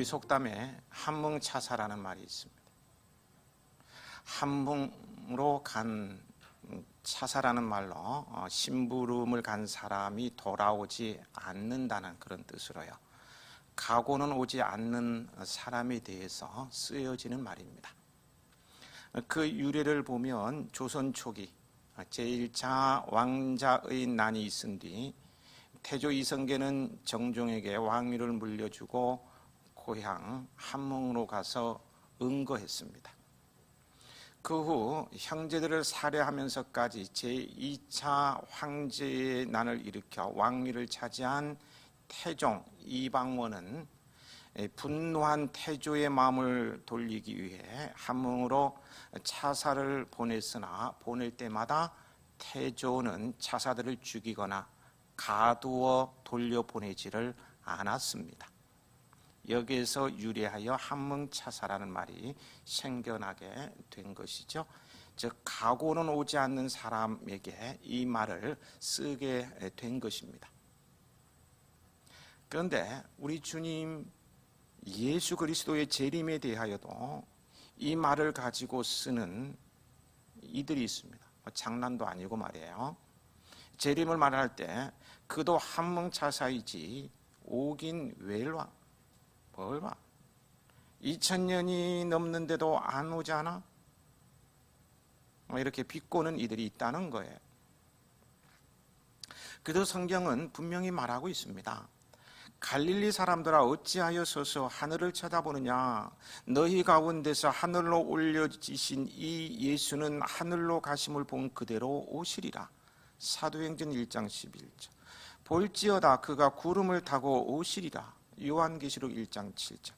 우리 속담에 한뭉차사라는 말이 있습니다. 한뭉으로 간 차사라는 말로 심부름을 간 사람이 돌아오지 않는다는 그런 뜻으로요, 가고는 오지 않는 사람에 대해서 쓰여지는 말입니다. 그 유래를 보면 조선 초기 제1차 왕자의 난이 있은 뒤 태조 이성계는 정종에게 왕위를 물려주고 고향 한뭉으로 가서 응거했습니다. 그 후 형제들을 살해하면서까지 제2차 황제의 난을 일으켜 왕위를 차지한 태종 이방원은 분노한 태조의 마음을 돌리기 위해 한뭉으로 차사를 보냈으나 보낼 때마다 태조는 차사들을 죽이거나 가두어 돌려보내지를 않았습니다. 여기에서 유래하여 한뭉차사라는 말이 생겨나게 된 것이죠. 즉 가고는 오지 않는 사람에게 이 말을 쓰게 된 것입니다. 그런데 우리 주님 예수 그리스도의 재림에 대하여도 이 말을 가지고 쓰는 이들이 있습니다. 장난도 아니고 말이에요. 재림을 말할 때 그도 한뭉차사이지 오긴 웰와 뭘 봐? 2000년이 넘는데도 안 오지 않아? 이렇게 비꼬는 이들이 있다는 거예요. 그래도 성경은 분명히 말하고 있습니다. 갈릴리 사람들아 어찌하여 서서 하늘을 쳐다보느냐? 너희 가운데서 하늘로 올려지신 이 예수는 하늘로 가심을 본 그대로 오시리라. 사도행전 1장 11절. 볼지어다 그가 구름을 타고 오시리라. 요한계시록 1장 7절.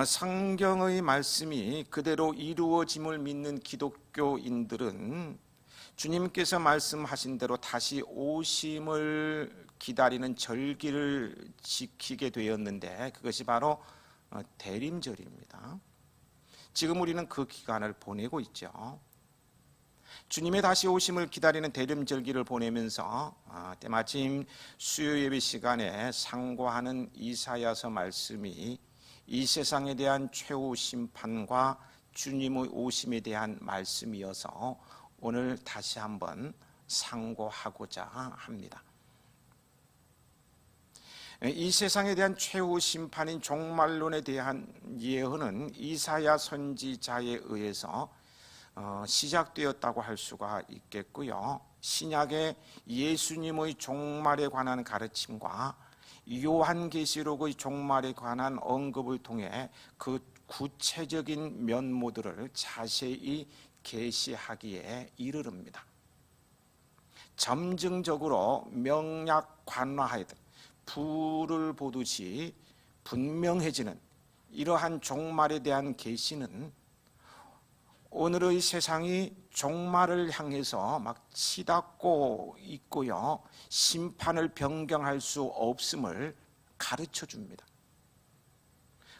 성경의 말씀이 그대로 이루어짐을 믿는 기독교인들은 주님께서 말씀하신 대로 다시 오심을 기다리는 절기를 지키게 되었는데 그것이 바로 대림절입니다. 지금 우리는 그 기간을 보내고 있죠. 주님의 다시 오심을 기다리는 대림절기를 보내면서 때마침 수요 예배 시간에 상고하는 이사야서 말씀이 이 세상에 대한 최후 심판과 주님의 오심에 대한 말씀이어서 오늘 다시 한번 상고하고자 합니다. 이 세상에 대한 최후 심판인 종말론에 대한 예언은 이사야 선지자에 의해서 시작되었다고 할 수가 있겠고요. 신약의 예수님의 종말에 관한 가르침과 요한계시록의 종말에 관한 언급을 통해 그 구체적인 면모들을 자세히 계시하기에 이르릅니다. 점증적으로 명약관화하여 불을 보듯이 분명해지는 이러한 종말에 대한 계시는 오늘의 세상이 종말을 향해서 막 치닫고 있고요, 심판을 변경할 수 없음을 가르쳐 줍니다.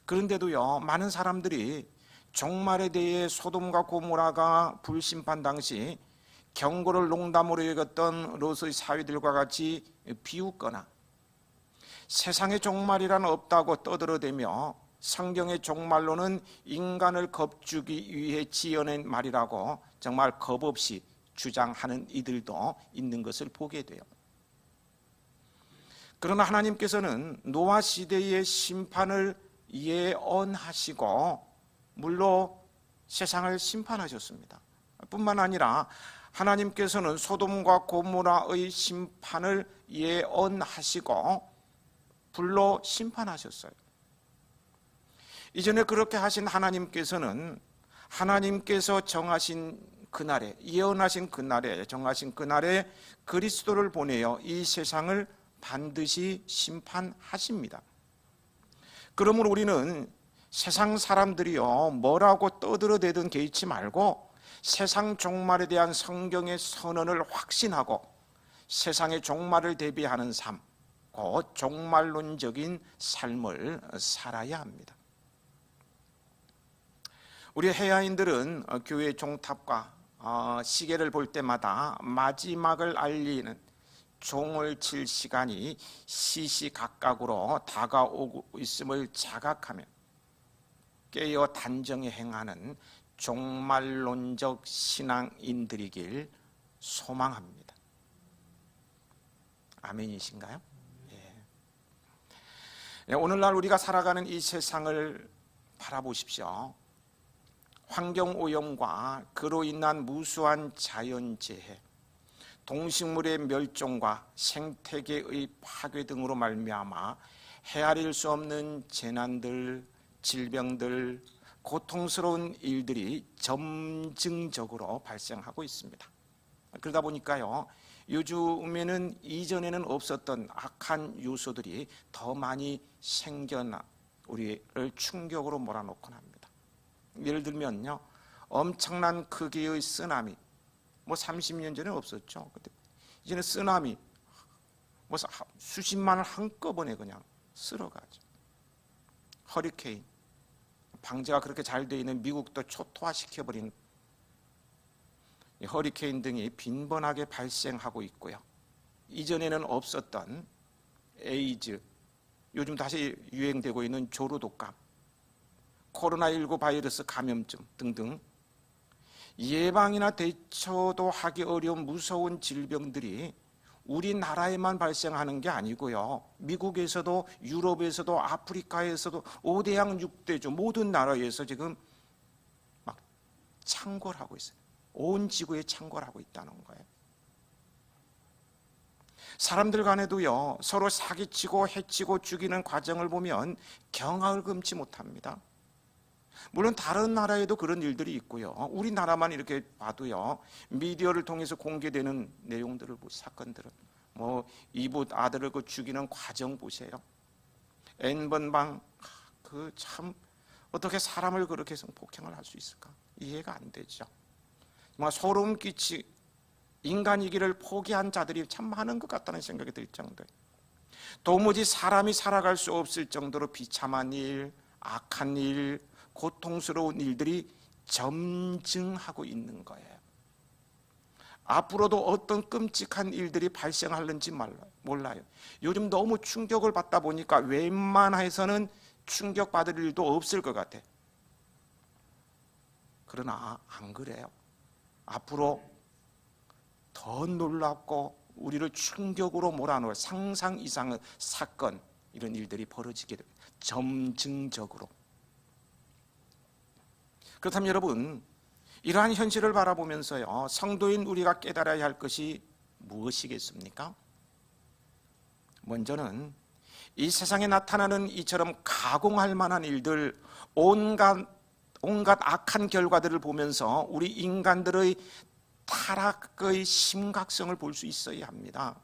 그런데도요, 많은 사람들이 종말에 대해 소돔과 고모라가 불심판 당시 경고를 농담으로 여겼던 롯의 사위들과 같이 비웃거나 세상의 종말이란 없다고 떠들어대며 성경의 종말로는 인간을 겁주기 위해 지어낸 말이라고 정말 겁없이 주장하는 이들도 있는 것을 보게 돼요. 그러나 하나님께서는 노아 시대의 심판을 예언하시고 물로 세상을 심판하셨습니다. 뿐만 아니라 하나님께서는 소돔과 고모라의 심판을 예언하시고 불로 심판하셨어요. 이전에 그렇게 하신 하나님께서는 하나님께서 정하신 그날에, 예언하신 그날에, 정하신 그날에 그리스도를 보내어 이 세상을 반드시 심판하십니다. 그러므로 우리는 세상 사람들이요 뭐라고 떠들어대든 개의치 말고 세상 종말에 대한 성경의 선언을 확신하고 세상의 종말을 대비하는 삶, 곧 종말론적인 삶을 살아야 합니다. 우리 해야인들은 교회 종탑과 시계를 볼 때마다 마지막을 알리는 종을 칠 시간이 시시각각으로 다가오고 있음을 자각하며 깨어 단정히 행하는 종말론적 신앙인들이길 소망합니다. 아멘이신가요? 예. 오늘날 우리가 살아가는 이 세상을 바라보십시오. 환경오염과 그로 인한 무수한 자연재해, 동식물의 멸종과 생태계의 파괴 등으로 말미암아 헤아릴 수 없는 재난들, 질병들, 고통스러운 일들이 점증적으로 발생하고 있습니다. 그러다 보니까요, 요즘에는 이전에는 없었던 악한 요소들이 더 많이 생겨나 우리를 충격으로 몰아넣곤 합니다. 예를 들면요, 엄청난 크기의 쓰나미, 30년 전에 없었죠. 근데 이제는 쓰나미 수십만을 한꺼번에 그냥 쓸어가죠. 허리케인, 방제가 그렇게 잘 되어 있는 미국도 초토화시켜버린 허리케인 등이 빈번하게 발생하고 있고요. 이전에는 없었던 에이즈, 요즘 다시 유행되고 있는 조류독감, 코로나19 바이러스 감염증 등등 예방이나 대처도 하기 어려운 무서운 질병들이 우리나라에만 발생하는 게 아니고요, 미국에서도 유럽에서도 아프리카에서도 5대양 6대주 모든 나라에서 지금 막 창궐하고 있어요. 온 지구에 창궐하고 있다는 거예요. 사람들 간에도요, 서로 사기치고 해치고 죽이는 과정을 보면 경악을 금치 못합니다. 물론 다른 나라에도 그런 일들이 있고요, 우리나라만 이렇게 봐도요, 미디어를 통해서 공개되는 내용들을 사건들은 이붓 아들을 죽이는 과정 보세요. N번방, 참 어떻게 사람을 그렇게 해서 폭행을 할 수 있을까? 이해가 안 되죠. 정말 소름 끼치 인간이기를 포기한 자들이 참 많은 것 같다는 생각이 들 정도예요. 도무지 사람이 살아갈 수 없을 정도로 비참한 일, 악한 일, 고통스러운 일들이 점증하고 있는 거예요. 앞으로도 어떤 끔찍한 일들이 발생할는지 몰라요. 요즘 너무 충격을 받다 보니까 웬만해서는 충격받을 일도 없을 것 같아요. 그러나 안 그래요. 앞으로 더 놀랍고 우리를 충격으로 몰아넣을 상상 이상의 사건, 이런 일들이 벌어지게 됩니다. 점증적으로. 그렇다면 여러분, 이러한 현실을 바라보면서요, 성도인 우리가 깨달아야 할 것이 무엇이겠습니까? 먼저는 이 세상에 나타나는 이처럼 가공할 만한 일들, 온갖 악한 결과들을 보면서 우리 인간들의 타락의 심각성을 볼 수 있어야 합니다.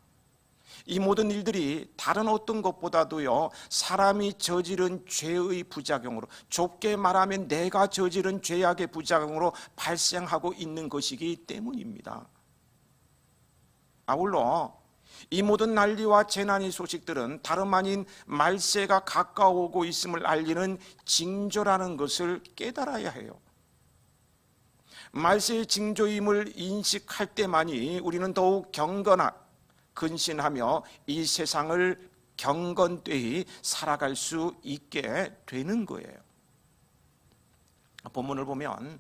이 모든 일들이 다른 어떤 것보다도요, 사람이 저지른 죄의 부작용으로, 좁게 말하면 내가 저지른 죄악의 부작용으로 발생하고 있는 것이기 때문입니다. 아울러 이 모든 난리와 재난의 소식들은 다름 아닌 말세가 가까워오고 있음을 알리는 징조라는 것을 깨달아야 해요. 말세의 징조임을 인식할 때만이 우리는 더욱 근신하며 이 세상을 경건되이 살아갈 수 있게 되는 거예요. 본문을 보면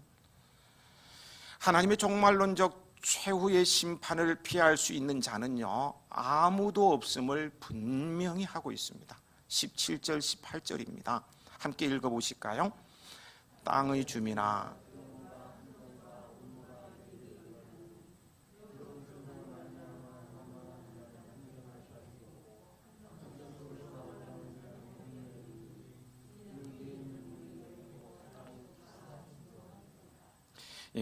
하나님의 종말론적 최후의 심판을 피할 수 있는 자는요, 아무도 없음을 분명히 하고 있습니다. 17절 18절입니다. 함께 읽어보실까요? 땅의 주민아,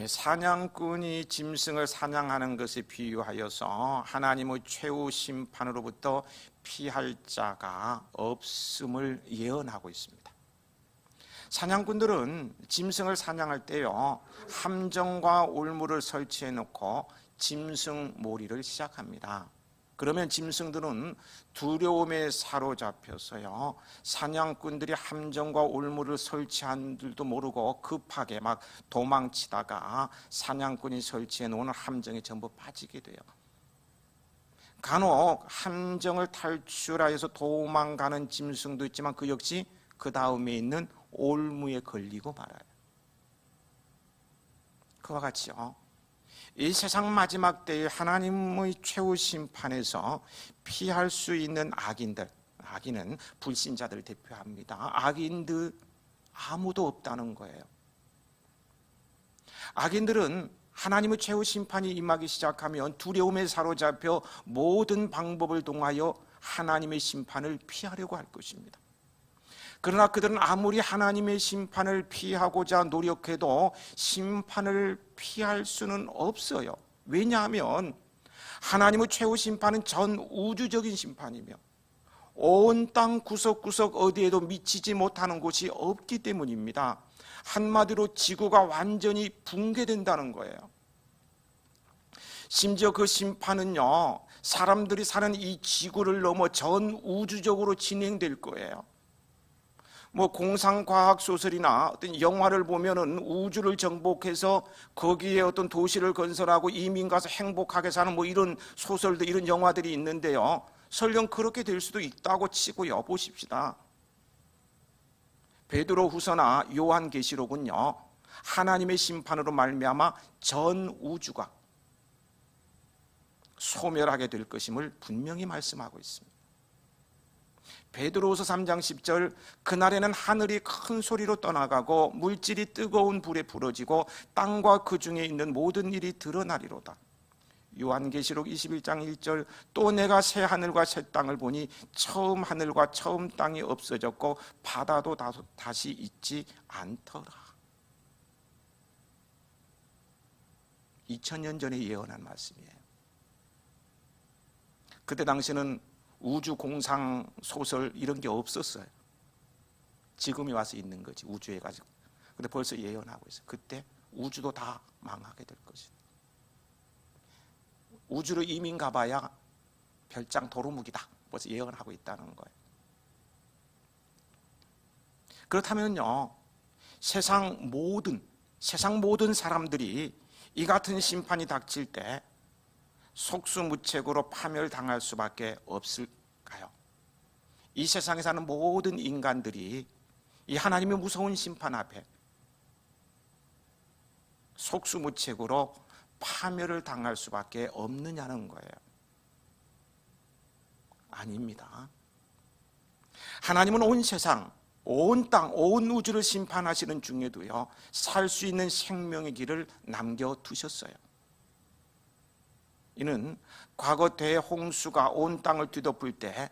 사냥꾼이 짐승을 사냥하는 것에 비유하여서 하나님의 최후 심판으로부터 피할 자가 없음을 예언하고 있습니다. 사냥꾼들은 짐승을 사냥할 때요, 함정과 올무를 설치해 놓고 짐승 몰이를 시작합니다. 그러면 짐승들은 두려움에 사로잡혀서요, 사냥꾼들이 함정과 올무를 설치한 줄도 모르고 급하게 막 도망치다가 사냥꾼이 설치해 놓은 함정에 전부 빠지게 돼요. 간혹 함정을 탈출하여서 도망가는 짐승도 있지만 그 역시 그 다음에 있는 올무에 걸리고 말아요. 그와 같이요, 이 세상 마지막 때에 하나님의 최후 심판에서 피할 수 있는 악인들, 악인은 불신자들을 대표합니다. 악인들 아무도 없다는 거예요. 악인들은 하나님의 최후 심판이 임하기 시작하면 두려움에 사로잡혀 모든 방법을 통하여 하나님의 심판을 피하려고 할 것입니다. 그러나 그들은 아무리 하나님의 심판을 피하고자 노력해도 심판을 피할 수는 없어요. 왜냐하면 하나님의 최후 심판은 전 우주적인 심판이며 온 땅 구석구석 어디에도 미치지 못하는 곳이 없기 때문입니다. 한마디로 지구가 완전히 붕괴된다는 거예요. 심지어 그 심판은요, 사람들이 사는 이 지구를 넘어 전 우주적으로 진행될 거예요. 공상과학 소설이나 어떤 영화를 보면은 우주를 정복해서 거기에 어떤 도시를 건설하고 이민 가서 행복하게 사는 이런 소설들, 이런 영화들이 있는데요, 설령 그렇게 될 수도 있다고 치고요, 보십시다. 베드로후서나 요한계시록은요, 하나님의 심판으로 말미암아 전 우주가 소멸하게 될 것임을 분명히 말씀하고 있습니다. 베드로후서 3장 10절, 그날에는 하늘이 큰 소리로 떠나가고 물질이 뜨거운 불에 부러지고 땅과 그 중에 있는 모든 일이 드러나리로다. 요한계시록 21장 1절, 또 내가 새 하늘과 새 땅을 보니 처음 하늘과 처음 땅이 없어졌고 바다도 다시 있지 않더라. 2000년 전에 예언한 말씀이에요. 그때 당시는 우주 공상 소설 이런 게 없었어요. 지금이 와서 있는 거지, 우주에 가지고. 근데 벌써 예언하고 있어요. 그때 우주도 다 망하게 될 것이다. 우주로 이민 가봐야 별장 도루묵이다. 벌써 예언하고 있다는 거예요. 그렇다면요, 세상 모든 사람들이 이 같은 심판이 닥칠 때 속수무책으로 파멸당할 수밖에 없을까요? 이 세상에 사는 모든 인간들이 이 하나님의 무서운 심판 앞에 속수무책으로 파멸을 당할 수밖에 없느냐는 거예요. 아닙니다. 하나님은 온 세상, 온 땅, 온 우주를 심판하시는 중에도요, 살 수 있는 생명의 길을 남겨두셨어요. 이는 과거 대홍수가 온 땅을 뒤덮을 때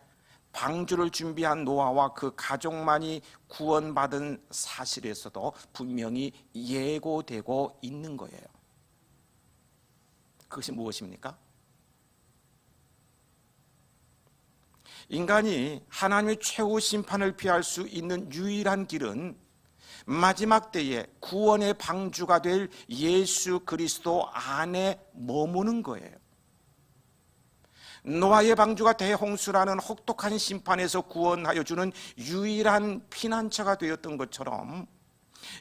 방주를 준비한 노아와 그 가족만이 구원받은 사실에서도 분명히 예고되고 있는 거예요. 그것이 무엇입니까? 인간이 하나님의 최후 심판을 피할 수 있는 유일한 길은 마지막 때에 구원의 방주가 될 예수 그리스도 안에 머무는 거예요. 노아의 방주가 대홍수라는 혹독한 심판에서 구원하여 주는 유일한 피난처가 되었던 것처럼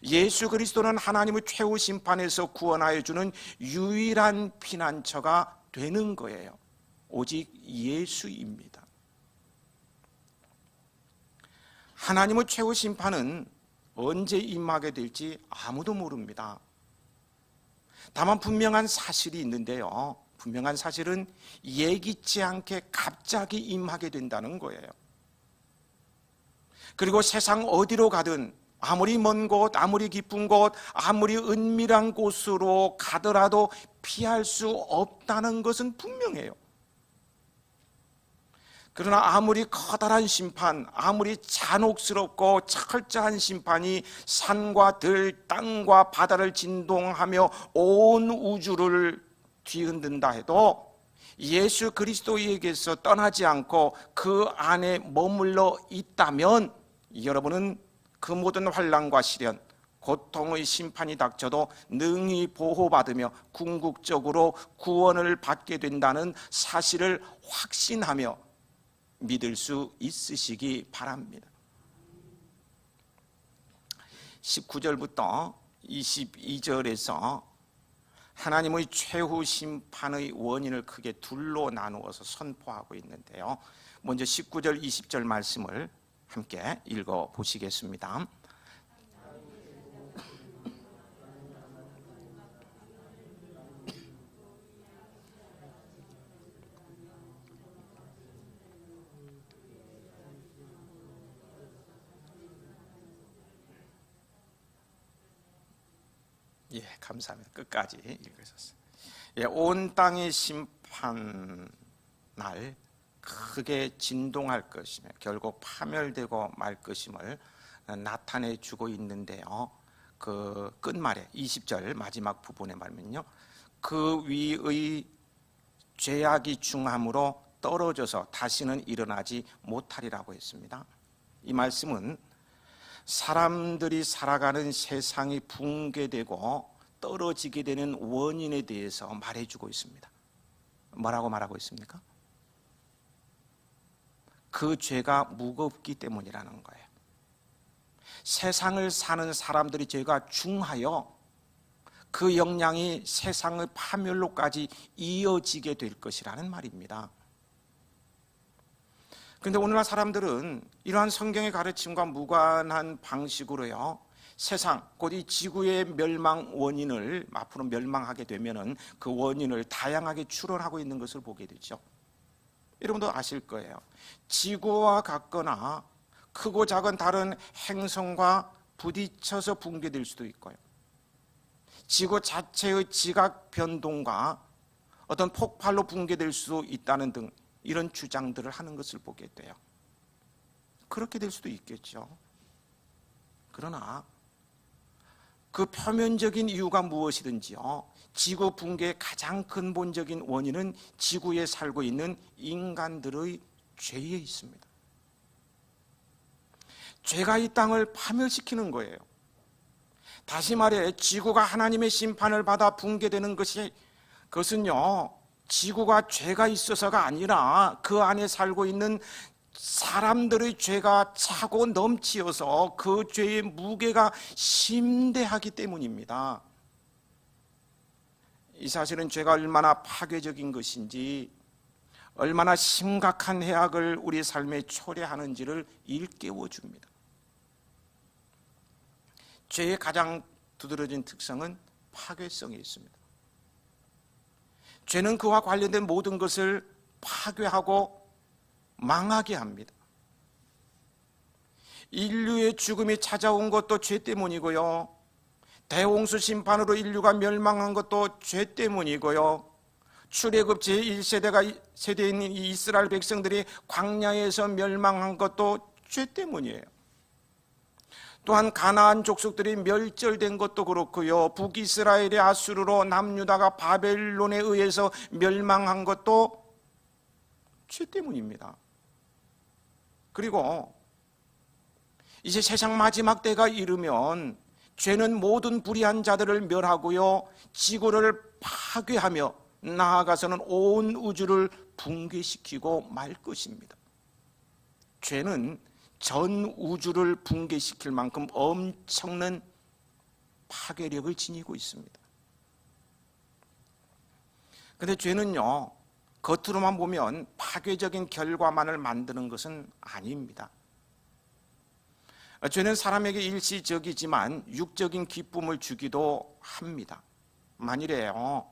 예수 그리스도는 하나님의 최후 심판에서 구원하여 주는 유일한 피난처가 되는 거예요. 오직 예수입니다. 하나님의 최후 심판은 언제 임하게 될지 아무도 모릅니다. 다만 분명한 사실이 있는데요, 분명한 사실은 예기치 않게 갑자기 임하게 된다는 거예요. 그리고 세상 어디로 가든, 아무리 먼 곳, 아무리 깊은 곳, 아무리 은밀한 곳으로 가더라도 피할 수 없다는 것은 분명해요. 그러나 아무리 커다란 심판, 아무리 잔혹스럽고 철저한 심판이 산과 들, 땅과 바다를 진동하며 온 우주를 뒤흔든다 해도 예수 그리스도에게서 떠나지 않고 그 안에 머물러 있다면 여러분은 그 모든 환난과 시련, 고통의 심판이 닥쳐도 능히 보호받으며 궁극적으로 구원을 받게 된다는 사실을 확신하며 믿을 수 있으시기 바랍니다. 19절부터 22절에서 하나님의 최후 심판의 원인을 크게 둘로 나누어서 선포하고 있는데요. 먼저 19절, 20절 말씀을 함께 읽어 보시겠습니다. 예, 감사합니다. 끝까지 읽으셨어요. 예, 온 땅의 심판 날 크게 진동할 것이며 결국 파멸되고 말 것임을 나타내 주고 있는데요. 그 끝말에 20절 마지막 부분에 말면요, 그 위의 죄악이 중함으로 떨어져서 다시는 일어나지 못하리라고 했습니다. 이 말씀은 사람들이 살아가는 세상이 붕괴되고 떨어지게 되는 원인에 대해서 말해주고 있습니다. 뭐라고 말하고 있습니까? 그 죄가 무겁기 때문이라는 거예요. 세상을 사는 사람들이 죄가 중하여 그 영향이 세상의 파멸로까지 이어지게 될 것이라는 말입니다. 그런데 오늘날 사람들은 이러한 성경의 가르침과 무관한 방식으로요, 세상, 곧 이 지구의 멸망 원인을, 앞으로 멸망하게 되면은 그 원인을 다양하게 추론하고 있는 것을 보게 되죠. 여러분도 아실 거예요. 지구와 같거나 크고 작은 다른 행성과 부딪혀서 붕괴될 수도 있고요, 지구 자체의 지각 변동과 어떤 폭발로 붕괴될 수도 있다는 등 이런 주장들을 하는 것을 보게 돼요. 그렇게 될 수도 있겠죠. 그러나 그 표면적인 이유가 무엇이든지요, 지구 붕괴의 가장 근본적인 원인은 지구에 살고 있는 인간들의 죄에 있습니다. 죄가 이 땅을 파멸시키는 거예요. 다시 말해 지구가 하나님의 심판을 받아 붕괴되는 그것은요, 지구가 죄가 있어서가 아니라 그 안에 살고 있는 사람들의 죄가 차고 넘치어서 그 죄의 무게가 심대하기 때문입니다. 이 사실은 죄가 얼마나 파괴적인 것인지, 얼마나 심각한 해악을 우리 삶에 초래하는지를 일깨워 줍니다. 죄의 가장 두드러진 특성은 파괴성에 있습니다. 죄는 그와 관련된 모든 것을 파괴하고 망하게 합니다. 인류의 죽음이 찾아온 것도 죄 때문이고요, 대홍수 심판으로 인류가 멸망한 것도 죄 때문이고요, 출애굽 제1세대가 세대인 이 이스라엘 백성들이 광야에서 멸망한 것도 죄 때문이에요. 또한 가나안 족속들이 멸절된 것도 그렇고요, 북이스라엘의 아수르로 남유다가 바벨론에 의해서 멸망한 것도 죄 때문입니다. 그리고 이제 세상 마지막 때가 이르면 죄는 모든 불의한 자들을 멸하고요, 지구를 파괴하며 나아가서는 온 우주를 붕괴시키고 말 것입니다. 죄는 전 우주를 붕괴시킬 만큼 엄청난 파괴력을 지니고 있습니다. 그런데 죄는요, 겉으로만 보면 파괴적인 결과만을 만드는 것은 아닙니다. 죄는 사람에게 일시적이지만 육적인 기쁨을 주기도 합니다. 만일에요,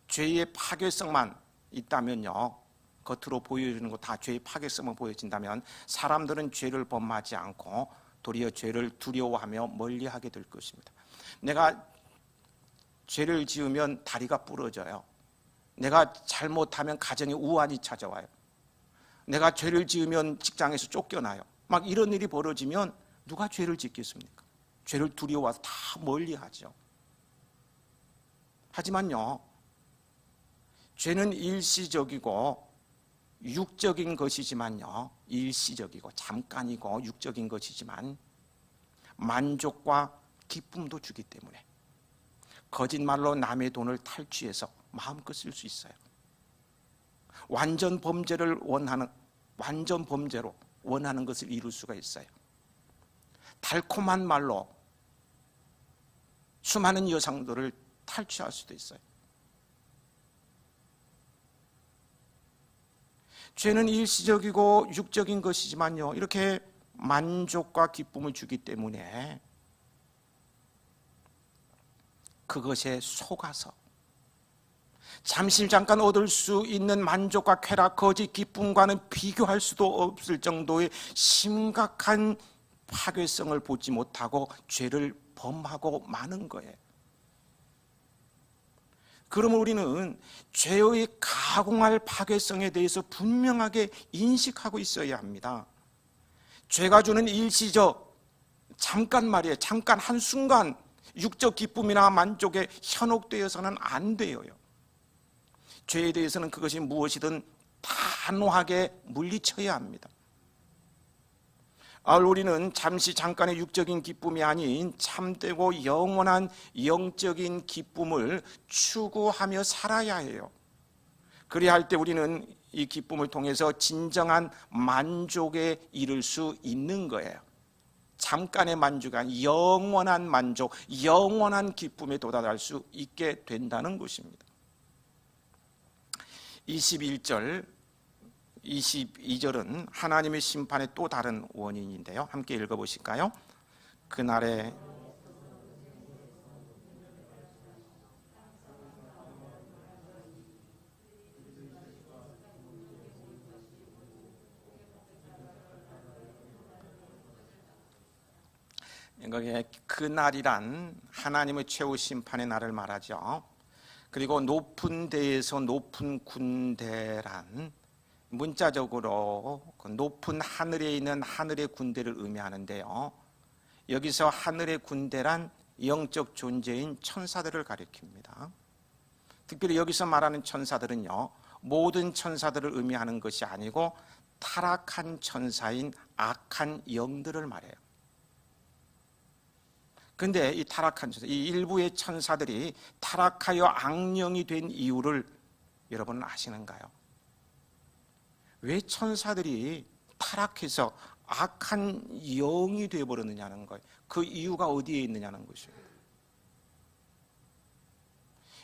죄의 파괴성만 있다면요, 겉으로 보여주는 거 다 죄의 파괴성만 보여진다면 사람들은 죄를 범하지 않고 도리어 죄를 두려워하며 멀리하게 될 것입니다. 내가 죄를 지으면 다리가 부러져요. 내가 잘못하면 가정에 우환이 찾아와요. 내가 죄를 지으면 직장에서 쫓겨나요. 막 이런 일이 벌어지면 누가 죄를 짓겠습니까? 죄를 두려워서 다 멀리하죠. 하지만요, 죄는 일시적이고 육적인 것이지만요, 일시적이고 잠깐이고 육적인 것이지만 만족과 기쁨도 주기 때문에 거짓말로 남의 돈을 탈취해서 마음껏 쓸 수 있어요. 완전 범죄로 원하는 것을 이룰 수가 있어요. 달콤한 말로 수많은 여성들을 탈취할 수도 있어요. 죄는 일시적이고 육적인 것이지만요, 이렇게 만족과 기쁨을 주기 때문에 그것에 속아서 잠깐 얻을 수 있는 만족과 쾌락, 거짓 기쁨과는 비교할 수도 없을 정도의 심각한 파괴성을 보지 못하고 죄를 범하고 마는 거예요. 그러면 우리는 죄의 가공할 파괴성에 대해서 분명하게 인식하고 있어야 합니다. 죄가 주는 일시적, 잠깐 말이에요, 잠깐 한순간 육적 기쁨이나 만족에 현혹되어서는 안 돼요. 죄에 대해서는 그것이 무엇이든 단호하게 물리쳐야 합니다. 우리는 잠깐의 육적인 기쁨이 아닌 참되고 영원한 영적인 기쁨을 추구하며 살아야 해요. 그래야 할 때 우리는 이 기쁨을 통해서 진정한 만족에 이를 수 있는 거예요. 잠깐의 만족이 아닌 영원한 만족, 영원한 기쁨에 도달할 수 있게 된다는 것입니다. 21절, 22절은 하나님의 심판의 또 다른 원인인데요. 함께 읽어보실까요? 그날에 그날이란 하나님의 최후 심판의 날을 말하죠. 그리고 높은 데에서 높은 군대란 문자적으로 높은 하늘에 있는 하늘의 군대를 의미하는데요, 여기서 하늘의 군대란 영적 존재인 천사들을 가리킵니다. 특별히 여기서 말하는 천사들은요, 모든 천사들을 의미하는 것이 아니고 타락한 천사인 악한 영들을 말해요. 근데 이 타락한 천사, 이 일부의 천사들이 타락하여 악령이 된 이유를 여러분은 아시는가요? 왜 천사들이 타락해서 악한 영이 되어버렸느냐는 거예요. 그 이유가 어디에 있느냐는 것이에요.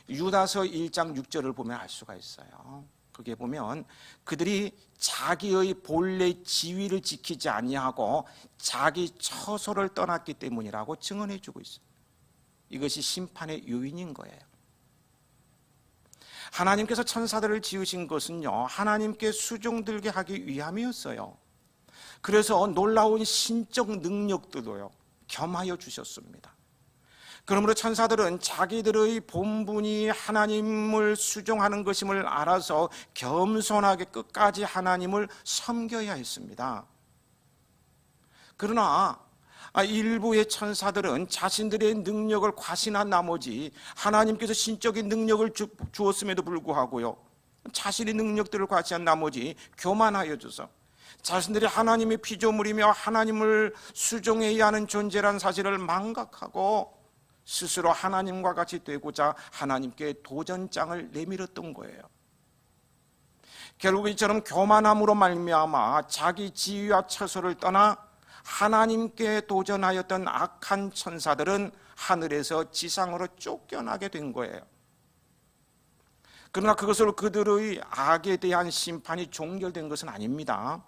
유다서 1장 6절을 보면 알 수가 있어요. 그게 보면 그들이 자기의 본래 지위를 지키지 아니하고 자기 처소를 떠났기 때문이라고 증언해 주고 있어요. 이것이 심판의 요인인 거예요. 하나님께서 천사들을 지으신 것은요, 하나님께 수종들게 하기 위함이었어요. 그래서 놀라운 신적 능력들도요 겸하여 주셨습니다. 그러므로 천사들은 자기들의 본분이 하나님을 수종하는 것임을 알아서 겸손하게 끝까지 하나님을 섬겨야 했습니다. 그러나 일부의 천사들은 자신들의 능력을 과신한 나머지 하나님께서 신적인 능력을 주었음에도 불구하고요, 자신의 능력들을 과시한 나머지 교만하여 줘서 자신들이 하나님의 피조물이며 하나님을 수종해야 하는 존재라는 사실을 망각하고 스스로 하나님과 같이 되고자 하나님께 도전장을 내밀었던 거예요. 결국 이처럼 교만함으로 말미암아 자기 지위와 처소를 떠나 하나님께 도전하였던 악한 천사들은 하늘에서 지상으로 쫓겨나게 된 거예요. 그러나 그것으로 그들의 악에 대한 심판이 종결된 것은 아닙니다.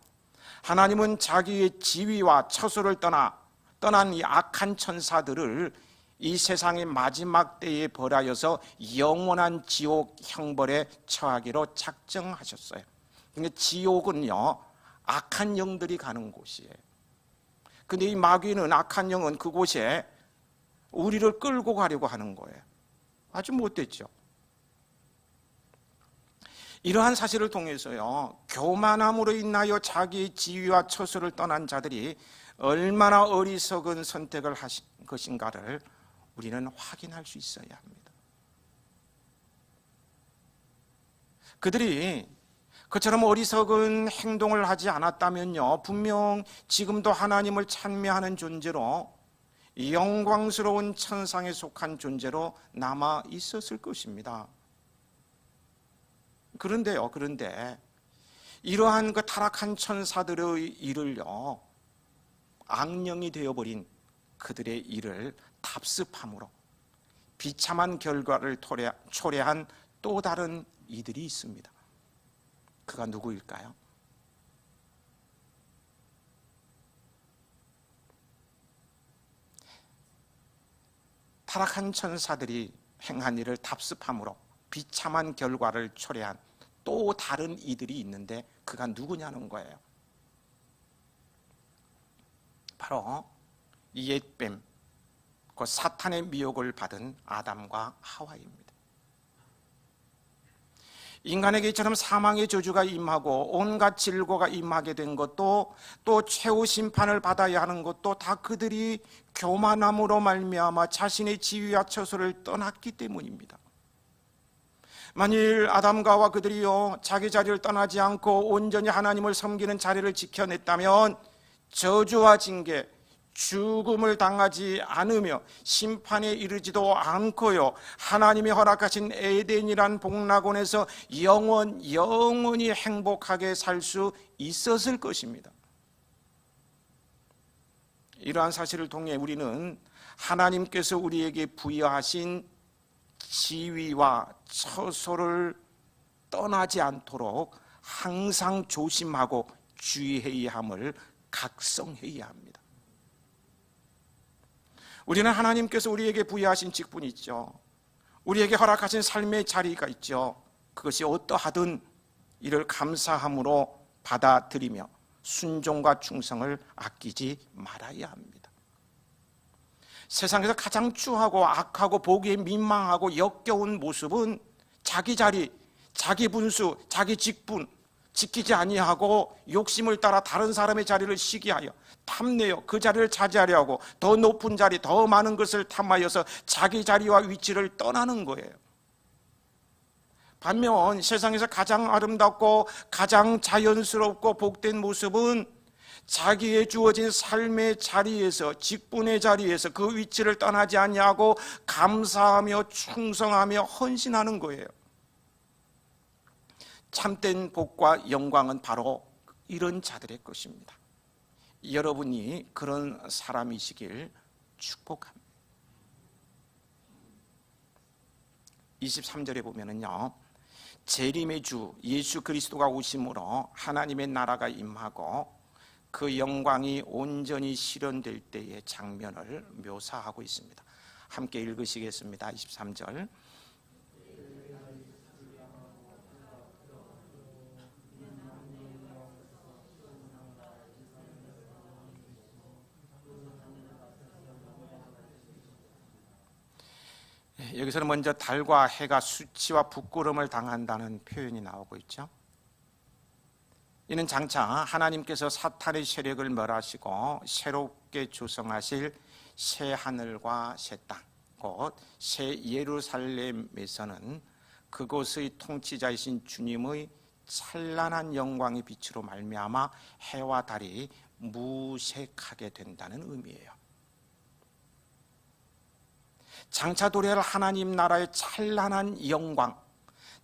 하나님은 자기의 지위와 처소를 떠난 이 악한 천사들을 이 세상의 마지막 때에 벌하여서 영원한 지옥 형벌에 처하기로 작정하셨어요. 근데 지옥은요, 악한 영들이 가는 곳이에요. 근데 이 마귀는, 악한 영은 그곳에 우리를 끌고 가려고 하는 거예요. 아주 못됐죠. 이러한 사실을 통해서요, 교만함으로 인하여 자기의 지위와 처소를 떠난 자들이 얼마나 어리석은 선택을 하신 것인가를 우리는 확인할 수 있어야 합니다. 그들이 그처럼 어리석은 행동을 하지 않았다면요, 분명 지금도 하나님을 찬미하는 존재로 영광스러운 천상에 속한 존재로 남아 있었을 것입니다. 그런데 이러한 그 타락한 천사들의 일을요, 악령이 되어버린 그들의 일을 답습함으로 비참한 결과를 초래한 또 다른 이들이 있습니다. 그가 누구일까요? 타락한 천사들이 행한 일을 답습함으로 비참한 결과를 초래한 또 다른 이들이 있는데 그가 누구냐는 거예요. 바로 이 옛뱀, 그 사탄의 미혹을 받은 아담과 하와입니다. 인간에게 이처럼 사망의 저주가 임하고 온갖 질고가 임하게 된 것도, 또 최후 심판을 받아야 하는 것도 다 그들이 교만함으로 말미암아 자신의 지위와 처소를 떠났기 때문입니다. 만일 아담과 하와 그들이요 자기 자리를 떠나지 않고 온전히 하나님을 섬기는 자리를 지켜냈다면 저주와 징계, 죽음을 당하지 않으며 심판에 이르지도 않고요, 하나님이 허락하신 에덴이란 복락원에서 영원히 행복하게 살 수 있었을 것입니다. 이러한 사실을 통해 우리는 하나님께서 우리에게 부여하신 지위와 처소를 떠나지 않도록 항상 조심하고 주의해야 함을 각성해야 합니다. 우리는 하나님께서 우리에게 부여하신 직분이 있죠. 우리에게 허락하신 삶의 자리가 있죠. 그것이 어떠하든 이를 감사함으로 받아들이며 순종과 충성을 아끼지 말아야 합니다. 세상에서 가장 추하고 악하고 보기에 민망하고 역겨운 모습은 자기 자리, 자기 분수, 자기 직분 지키지 아니하고 욕심을 따라 다른 사람의 자리를 시기하여 탐내어 그 자리를 차지하려 하고 더 높은 자리, 더 많은 것을 탐하여서 자기 자리와 위치를 떠나는 거예요. 반면 세상에서 가장 아름답고 가장 자연스럽고 복된 모습은 자기의 주어진 삶의 자리에서, 직분의 자리에서 그 위치를 떠나지 아니하고 감사하며 충성하며 헌신하는 거예요. 참된 복과 영광은 바로 이런 자들의 것입니다. 여러분이 그런 사람이시길 축복합니다. 23절에 보면은요, 재림의 주 예수 그리스도가 오심으로 하나님의 나라가 임하고 그 영광이 온전히 실현될 때의 장면을 묘사하고 있습니다. 함께 읽으시겠습니다. 23절. 여기서는 먼저 달과 해가 수치와 부끄러움을 당한다는 표현이 나오고 있죠. 이는 장차 하나님께서 사탄의 세력을 멸하시고 새롭게 조성하실 새 하늘과 새 땅, 곧 새 예루살렘에서는 그곳의 통치자이신 주님의 찬란한 영광의 빛으로 말미암아 해와 달이 무색하게 된다는 의미예요. 장차 도래할 하나님 나라의 찬란한 영광,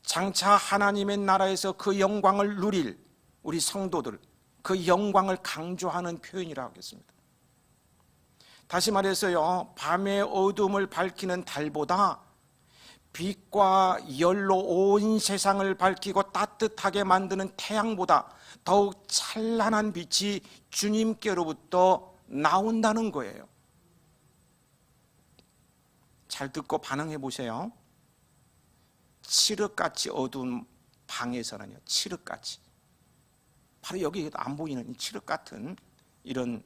장차 하나님의 나라에서 그 영광을 누릴 우리 성도들, 그 영광을 강조하는 표현이라고 하겠습니다. 다시 말해서요, 밤의 어둠을 밝히는 달보다 빛과 열로 온 세상을 밝히고 따뜻하게 만드는 태양보다 더욱 찬란한 빛이 주님께로부터 나온다는 거예요. 잘 듣고 반응해 보세요. 칠흑같이 어두운 방에서는요, 칠흑같이, 바로 여기 안 보이는 칠흑 같은 이런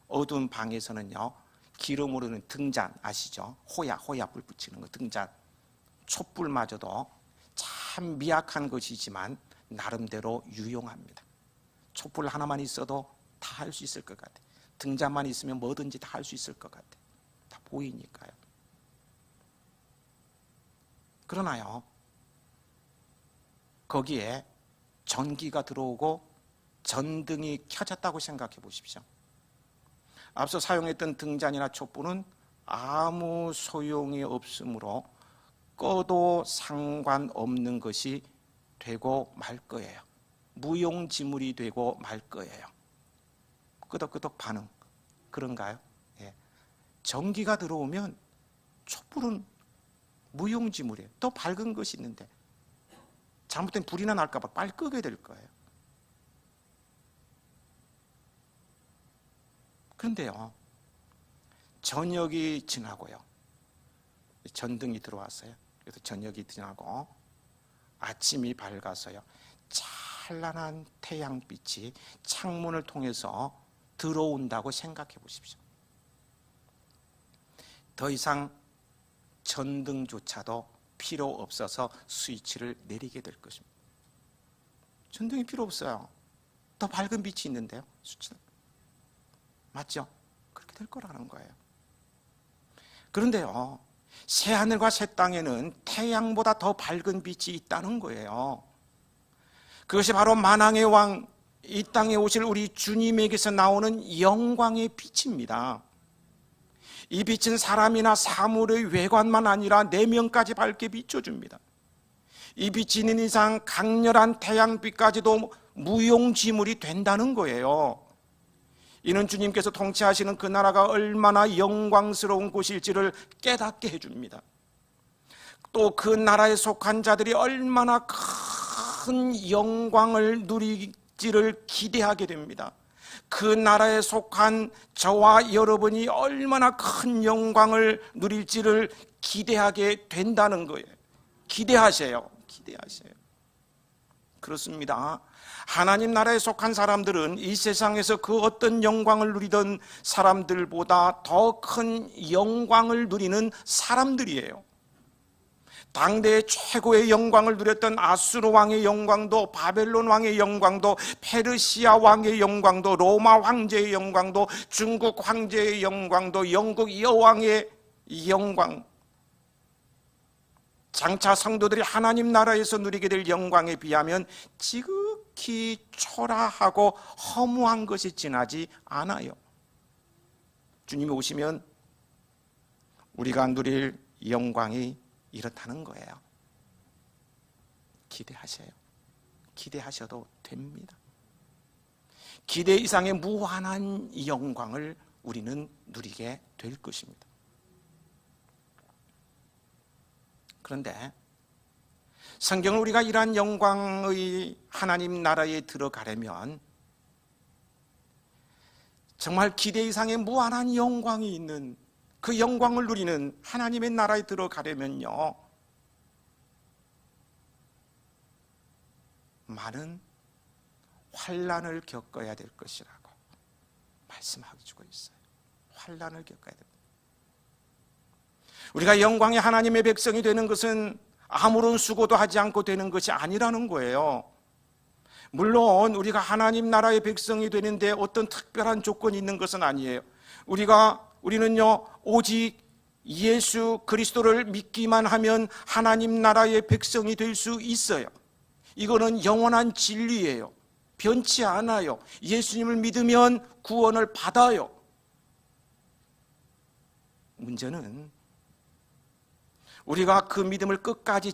어두운 방에서는요, 기름 오르는 등잔 아시죠? 호야 불 붙이는 거 등잔, 촛불마저도 참 미약한 것이지만 나름대로 유용합니다. 촛불 하나만 있어도 다 할 수 있을 것 같아. 등잔만 있으면 뭐든지 다 할 수 있을 것 같아. 다 보이니까요. 그러나요, 거기에 전기가 들어오고 전등이 켜졌다고 생각해 보십시오. 앞서 사용했던 등잔이나 촛불은 아무 소용이 없으므로 꺼도 상관없는 것이 되고 말 거예요. 무용지물이 되고 말 거예요. 끄덕끄덕 반응, 그런가요? 예. 전기가 들어오면 촛불은 무용지물이에요. 더 밝은 것이 있는데 잘못된 불이나 날까 봐 빨리 끄게 될 거예요. 그런데요, 저녁이 지나고요, 전등이 들어왔어요. 그래서 저녁이 지나고 아침이 밝아서요, 찬란한 태양빛이 창문을 통해서 들어온다고 생각해 보십시오. 더 이상 전등조차도 필요 없어서 스위치를 내리게 될 것입니다. 전등이 필요 없어요. 더 밝은 빛이 있는데요, 스위치는. 맞죠? 그렇게 될 거라는 거예요. 그런데요, 새하늘과 새 땅에는 태양보다 더 밝은 빛이 있다는 거예요. 그것이 바로 만왕의 왕, 이 땅에 오실 우리 주님에게서 나오는 영광의 빛입니다. 이 빛은 사람이나 사물의 외관만 아니라 내면까지 밝게 비춰줍니다. 이 빛이 있는 이상 강렬한 태양빛까지도 무용지물이 된다는 거예요. 이는 주님께서 통치하시는 그 나라가 얼마나 영광스러운 곳일지를 깨닫게 해줍니다. 또 그 나라에 속한 자들이 얼마나 큰 영광을 누리지를 기대하게 됩니다. 그 나라에 속한 저와 여러분이 얼마나 큰 영광을 누릴지를 기대하게 된다는 거예요. 기대하세요. 그렇습니다. 하나님 나라에 속한 사람들은 이 세상에서 그 어떤 영광을 누리던 사람들보다 더 큰 영광을 누리는 사람들이에요. 당대 최고의 영광을 누렸던 아수르 왕의 영광도, 바벨론 왕의 영광도, 페르시아 왕의 영광도, 로마 황제의 영광도, 중국 황제의 영광도, 영국 여왕의 영광, 장차 성도들이 하나님 나라에서 누리게 될 영광에 비하면 지극히 초라하고 허무한 것이 지나지 않아요. 주님이 오시면 우리가 누릴 영광이 이렇다는 거예요. 기대하세요. 기대하셔도 됩니다. 기대 이상의 무한한 영광을 우리는 누리게 될 것입니다. 그런데 성경은 우리가 이러한 영광의 하나님 나라에 들어가려면 정말 기대 이상의 무한한 영광이 있는 그 영광을 누리는 하나님의 나라에 들어가려면요, 많은 환난을 겪어야 될 것이라고 말씀하고 있어요. 환난을 겪어야 됩니다. 우리가 영광의 하나님의 백성이 되는 것은 아무런 수고도 하지 않고 되는 것이 아니라는 거예요. 물론 우리가 하나님 나라의 백성이 되는데 어떤 특별한 조건이 있는 것은 아니에요. 우리는요, 오직 예수 그리스도를 믿기만 하면 하나님 나라의 백성이 될 수 있어요. 이거는 영원한 진리예요. 변치 않아요. 예수님을 믿으면 구원을 받아요. 문제는 우리가 그 믿음을 끝까지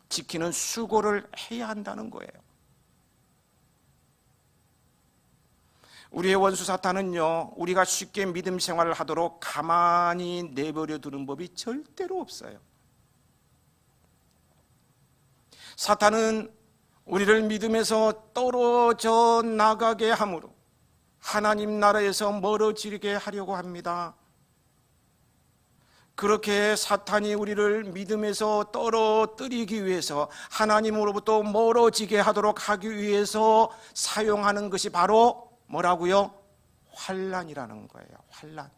지키는 수고를 해야 한다는 거예요. 우리의 원수 사탄은요, 우리가 쉽게 믿음 생활을 하도록 가만히 내버려 두는 법이 절대로 없어요. 사탄은 우리를 믿음에서 떨어져 나가게 함으로 하나님 나라에서 멀어지게 하려고 합니다. 그렇게 사탄이 우리를 믿음에서 떨어뜨리기 위해서, 하나님으로부터 멀어지게 하도록 하기 위해서 사용하는 것이 바로 뭐라고요? 환난이라는 거예요. 환난.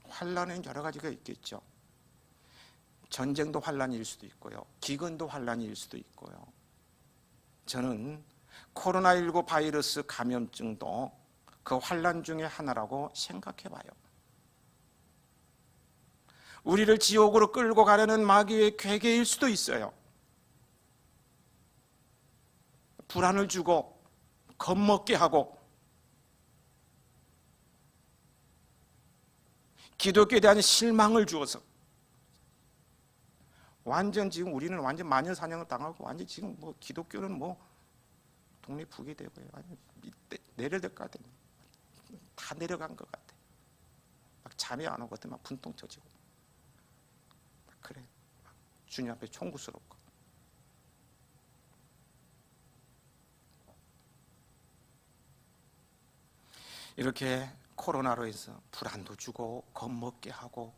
환난은 여러 가지가 있겠죠. 전쟁도 환난일 수도 있고요, 기근도 환난일 수도 있고요. 저는 코로나19 바이러스 감염증도 그 환난 중에 하나라고 생각해 봐요. 우리를 지옥으로 끌고 가려는 마귀의 괴계일 수도 있어요. 불안을 주고 겁먹게 하고 기독교에 대한 실망을 주어서 완전 지금 우리는 완전 마녀사냥을 당하고 완전 지금 뭐 기독교는 뭐 독립후기 되고요. 내려될 것 같아요. 다 내려간 것 같아. 막 잠이 안 오거든. 막 분통 터지고. 그래. 막 주님 앞에 총구스럽고. 이렇게 코로나로 해서 불안도 주고 겁먹게 하고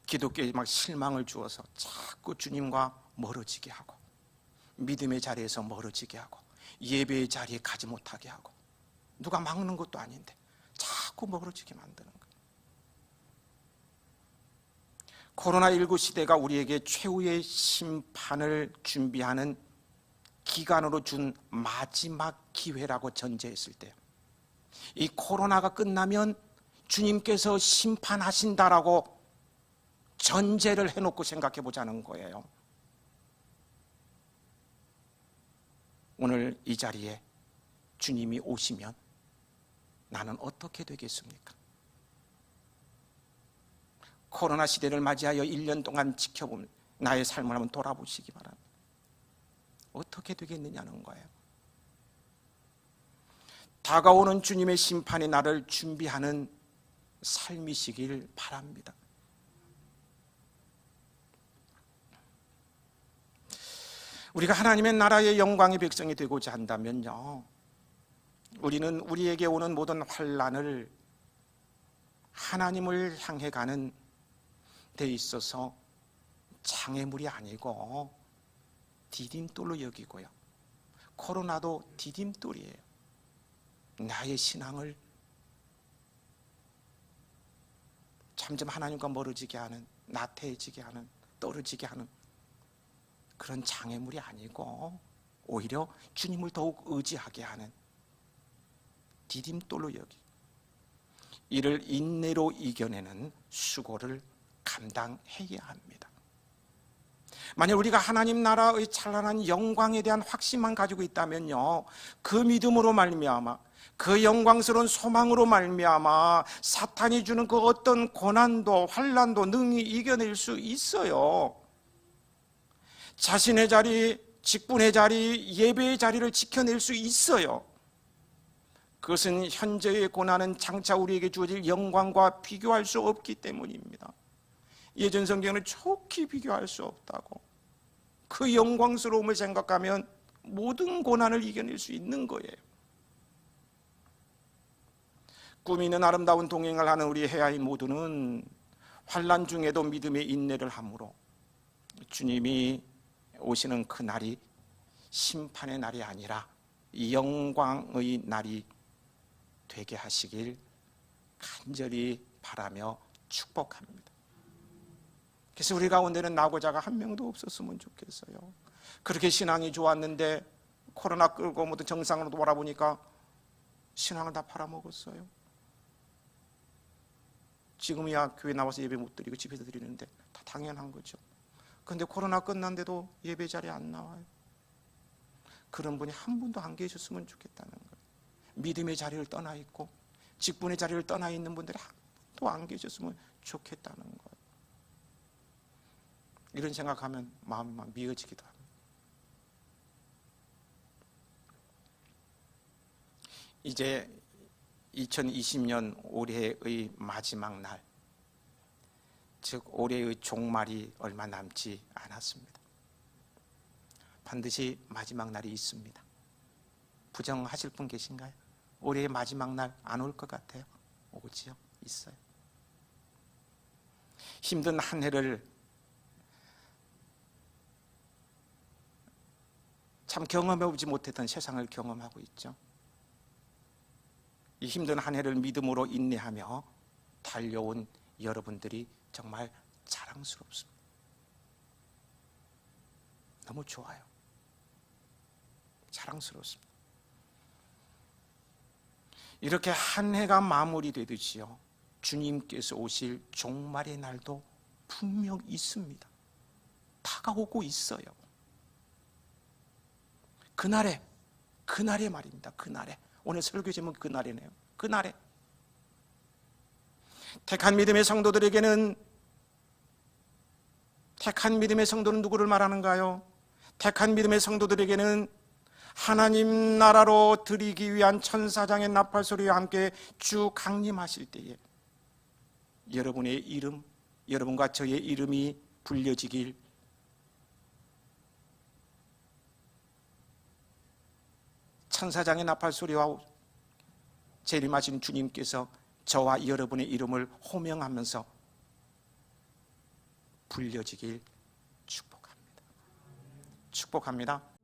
기독교에 막 실망을 주어서 자꾸 주님과 멀어지게 하고 믿음의 자리에서 멀어지게 하고 예배의 자리에 가지 못하게 하고 누가 막는 것도 아닌데 자꾸 멀어지게 만드는 거예요. 코로나19 시대가 우리에게 최후의 심판을 준비하는 기간으로 준 마지막 기회라고 전제했을 때, 이 코로나가 끝나면 주님께서 심판하신다라고 전제를 해놓고 생각해 보자는 거예요. 오늘 이 자리에 주님이 오시면 나는 어떻게 되겠습니까? 코로나 시대를 맞이하여 1년 동안 지켜본 나의 삶을 한번 돌아보시기 바랍니다. 어떻게 되겠느냐는 거예요. 다가오는 주님의 심판의 날을 준비하는 삶이시길 바랍니다. 우리가 하나님의 나라의 영광의 백성이 되고자 한다면요, 우리는 우리에게 오는 모든 환난을 하나님을 향해 가는 데 있어서 장애물이 아니고 디딤돌로 여기고요, 코로나도 디딤돌이에요. 나의 신앙을 점점 하나님과 멀어지게 하는, 나태해지게 하는, 떨어지게 하는 그런 장애물이 아니고 오히려 주님을 더욱 의지하게 하는 디딤돌로 여기, 이를 인내로 이겨내는 수고를 감당해야 합니다. 만약 우리가 하나님 나라의 찬란한 영광에 대한 확신만 가지고 있다면요, 그 믿음으로 말미암아, 그 영광스러운 소망으로 말미암아 사탄이 주는 그 어떤 고난도 환난도 능히 이겨낼 수 있어요. 자신의 자리, 직분의 자리, 예배의 자리를 지켜낼 수 있어요. 그것은 현재의 고난은 장차 우리에게 주어질 영광과 비교할 수 없기 때문입니다. 예전 성경은 좋게 비교할 수 없다고, 그 영광스러움을 생각하면 모든 고난을 이겨낼 수 있는 거예요. 꿈이 있는 아름다운 동행을 하는 우리 해아인 모두는 환난 중에도 믿음의 인내를 함으로 주님이 오시는 그 날이 심판의 날이 아니라 영광의 날이 되게 하시길 간절히 바라며 축복합니다. 그래서 우리 가운데는 낙오자가 한 명도 없었으면 좋겠어요. 그렇게 신앙이 좋았는데 코로나 끌고 모두 정상으로 돌아보니까 신앙을 다 팔아먹었어요. 지금이야 교회 나와서 예배 못 드리고 집에서 드리는데 다 당연한 거죠. 그런데 코로나 끝난데도 예배 자리에 안 나와요. 그런 분이 한 분도 안 계셨으면 좋겠다는 거예요. 믿음의 자리를 떠나 있고 직분의 자리를 떠나 있는 분들이 한 분도 안 계셨으면 좋겠다는 거예요. 이런 생각하면 마음이 막 미어지기도 합니다. 이제 2020년 올해의 마지막 날, 즉 올해의 종말이 얼마 남지 않았습니다. 반드시 마지막 날이 있습니다. 부정하실 분 계신가요? 올해의 마지막 날 안 올 것 같아요? 오지요? 있어요. 힘든 한 해를 참 경험해보지 못했던 세상을 경험하고 있죠. 이 힘든 한 해를 믿음으로 인내하며 달려온 여러분들이 정말 자랑스럽습니다. 너무 좋아요. 자랑스럽습니다. 이렇게 한 해가 마무리되듯이요, 주님께서 오실 종말의 날도 분명 있습니다. 다가오고 있어요. 그날에 말입니다. 그날에, 오늘 설교 제목 그날이네요. 그날에 택한 믿음의 성도는 누구를 말하는가요? 택한 믿음의 성도들에게는 하나님 나라로 드리기 위한 천사장의 나팔소리와 함께 주 강림하실 때에 여러분의 이름, 여러분과 저의 이름이 불려지길 천사장의 나팔소리와 재림하신 주님께서 저와 여러분의 이름을 호명하면서 불려지길 축복합니다. 축복합니다.